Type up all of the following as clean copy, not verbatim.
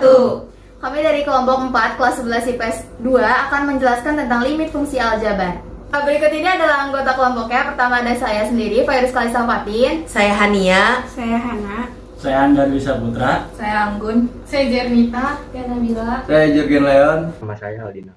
wabarakatuh. Kami dari kelompok 4 kelas 11 IPS 2 akan menjelaskan tentang limit fungsi aljabar. Berikut ini adalah anggota kelompoknya. Pertama ada saya sendiri, Fairuz Kalisa Fatin. Saya Hania. Saya Hana. Saya Andar Wisa Putra. Saya Anggun. Saya Jernita. Saya Nabila. Saya Jurgen Leon. Sama saya Aldina.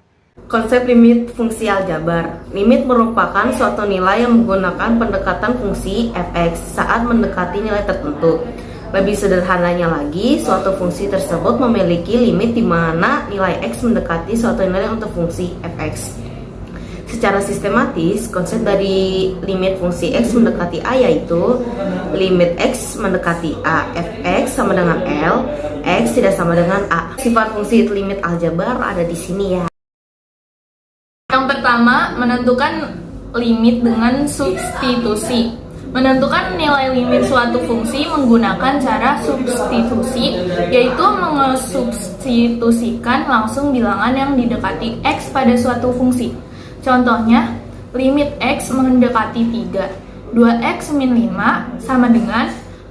Konsep limit fungsi aljabar. Limit merupakan suatu nilai yang menggunakan pendekatan fungsi fx saat mendekati nilai tertentu. Lebih sederhananya lagi, suatu fungsi tersebut memiliki limit di mana nilai x mendekati suatu nilai untuk fungsi fx. Secara sistematis, konsep dari limit fungsi x mendekati a yaitu limit x mendekati a, fx sama dengan L, x tidak sama dengan a. Sifat fungsi limit aljabar ada di sini ya. Yang pertama, menentukan limit dengan substitusi. Menentukan nilai limit suatu fungsi menggunakan cara substitusi, yaitu mengesubstitusikan langsung bilangan yang didekati x pada suatu fungsi. Contohnya, limit x mendekati 3. 2x min 5 sama dengan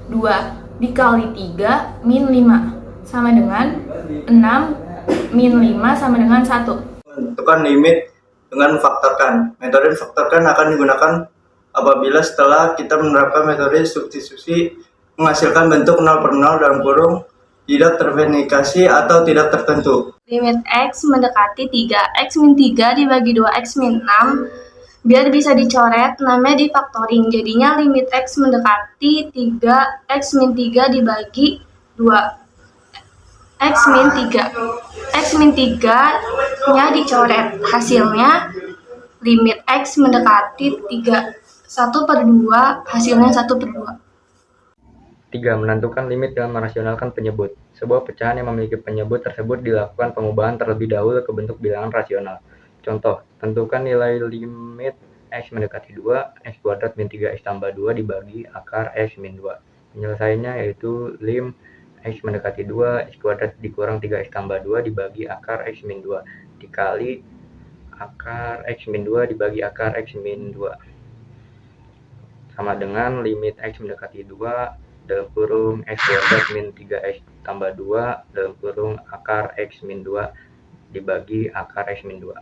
2 dikali 3 min 5 sama dengan 6 min 5 sama dengan 1. Menentukan limit dengan faktorkan. Metode faktorkan akan digunakan apabila setelah kita menerapkan metode substitusi menghasilkan bentuk 0 per 0 dalam kurung tidak terverifikasi atau tidak tertentu. Limit x mendekati 3. X min 3 dibagi 2x min 6. Biar bisa dicoret, namanya difaktoring. Jadinya limit x mendekati 3. X min 3 dibagi 2. X min 3. X min 3 nya dicoret. Hasilnya limit x mendekati 3. 1 per 2, hasilnya 1 per 2. 3. Menentukan limit dengan merasionalkan penyebut. Sebuah pecahan yang memiliki penyebut tersebut dilakukan pengubahan terlebih dahulu ke bentuk bilangan rasional. Contoh, tentukan nilai limit x mendekati 2, x kuadrat min 3x tambah 2 dibagi akar x min 2. Penyelesaiannya yaitu lim x mendekati 2, x kuadrat dikurang 3x tambah 2 dibagi akar x min 2 dikali akar x min 2 dibagi akar x min 2 sama dengan limit x mendekati 2 dalam kurung x kuadrat min 3x tambah 2 dalam kurung akar x min 2 dibagi akar x min 2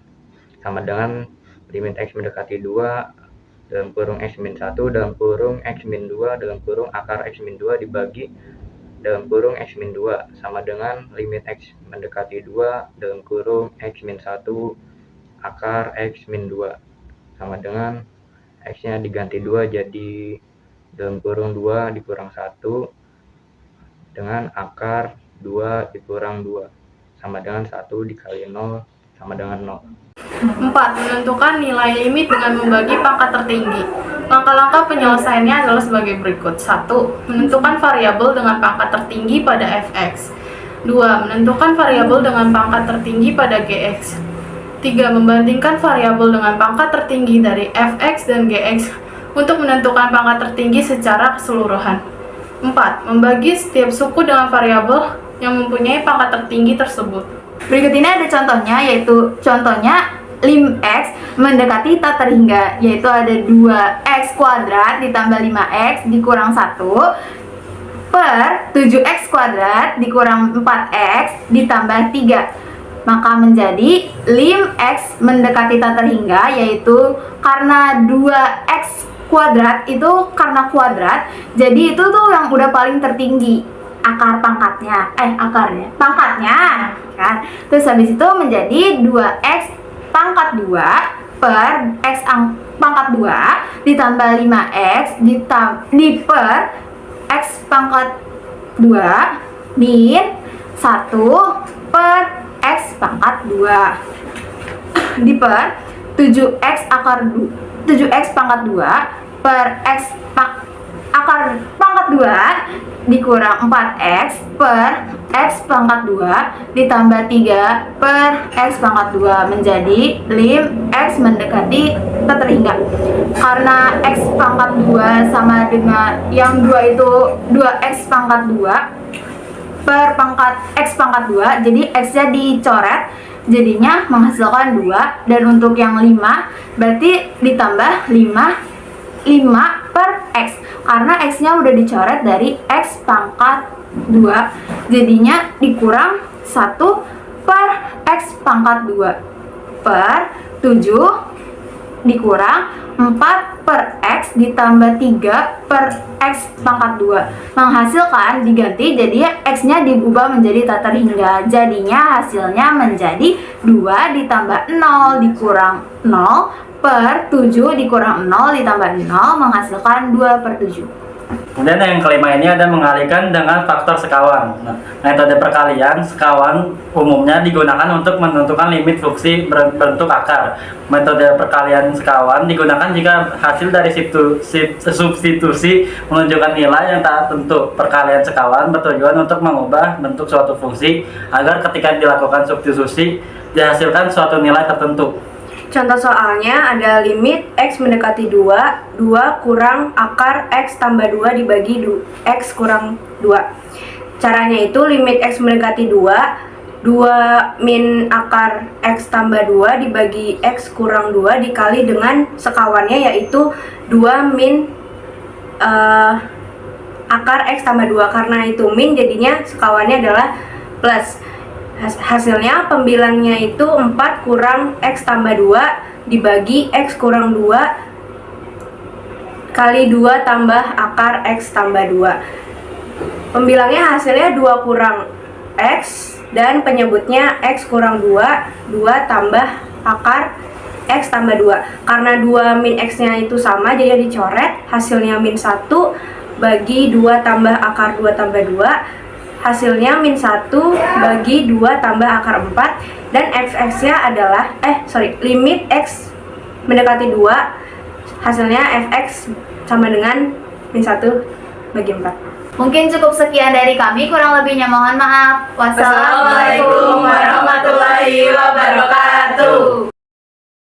sama dengan limit x mendekati 2 dalam kurung x min 1 dalam kurung x min 2 dalam kurung akar x min 2 dibagi dalam kurung x min 2 sama dengan limit x mendekati 2 dalam kurung x min 1 akar x min 2 sama dengan x-nya diganti 2 jadi dalam kurung 2 dikurang 1 dengan akar 2 dikurang 2 sama dengan 1 dikali 0 sama dengan 0. 4. Menentukan nilai limit dengan membagi pangkat tertinggi. Langkah-langkah penyelesaiannya adalah sebagai berikut. 1. Menentukan variabel dengan pangkat tertinggi pada fx. 2. Menentukan variabel dengan pangkat tertinggi pada gx. 3. Membandingkan variabel dengan pangkat tertinggi dari fx dan gx untuk menentukan pangkat tertinggi secara keseluruhan. 4. Membagi setiap suku dengan variabel yang mempunyai pangkat tertinggi tersebut. Berikut ini ada contohnya, yaitu contohnya lim x mendekati tak terhingga, yaitu ada 2x kuadrat ditambah 5x dikurang 1 per 7x kuadrat dikurang 4x ditambah 3. Maka menjadi lim x mendekati tak terhingga, yaitu karena 2x kuadrat itu karena kuadrat, jadi itu tuh yang udah paling tertinggi pangkatnya kan. Terus habis itu menjadi 2x pangkat 2 per x pangkat 2 ditambah 5x per x pangkat 2 min 1 per x pangkat 2 per 7x pangkat 2 per x akar pangkat 2 dikurang 4x per x pangkat 2 ditambah 3 per x pangkat 2 menjadi lim x mendekati tak terhingga. Karena x pangkat 2 sama dengan yang 2 itu 2x pangkat 2 per pangkat x pangkat 2, jadi x-nya dicoret, jadinya menghasilkan 2. Dan untuk yang 5 berarti ditambah 5 per x, karena x-nya udah dicoret dari x pangkat 2, jadinya dikurang 1 per X pangkat 2 per 7 dikurang 4 per X ditambah 3 per X pangkat 2 menghasilkan diganti jadi X-nya diubah menjadi tak terhingga, jadinya hasilnya menjadi 2 ditambah 0 dikurang 0 per 7 dikurang 0 ditambah 0 menghasilkan 2 per 7. Kemudian yang kelima ini ada mengalihkan dengan faktor sekawan. Nah, metode perkalian sekawan umumnya digunakan untuk menentukan limit fungsi berbentuk akar. Metode perkalian sekawan digunakan jika hasil dari substitusi menunjukkan nilai yang tak tentu. Perkalian sekawan bertujuan untuk mengubah bentuk suatu fungsi agar ketika dilakukan substitusi dihasilkan suatu nilai tertentu. Contoh soalnya ada limit X mendekati 2 kurang akar X tambah 2 dibagi X kurang 2. Caranya itu limit X mendekati 2 min akar X tambah 2 dibagi X kurang 2 dikali dengan sekawannya yaitu 2 min akar X tambah 2. Karena itu min jadinya sekawannya adalah plus. Hasilnya pembilangnya itu 4 kurang X tambah 2 dibagi X kurang 2 kali 2 tambah akar X tambah 2. Pembilangnya hasilnya 2 kurang X dan penyebutnya X kurang 2 tambah akar X tambah 2. Karena 2 min X-nya itu sama jadi dicoret, hasilnya min 1 bagi 2 tambah akar 2 tambah 2. Hasilnya min 1 bagi 2 tambah akar 4 dan fx-nya adalah limit X mendekati 2 hasilnya fx sama dengan min 1 bagi 4. Mungkin cukup sekian dari kami, kurang lebihnya mohon maaf. Wassalamualaikum warahmatullahi wabarakatuh.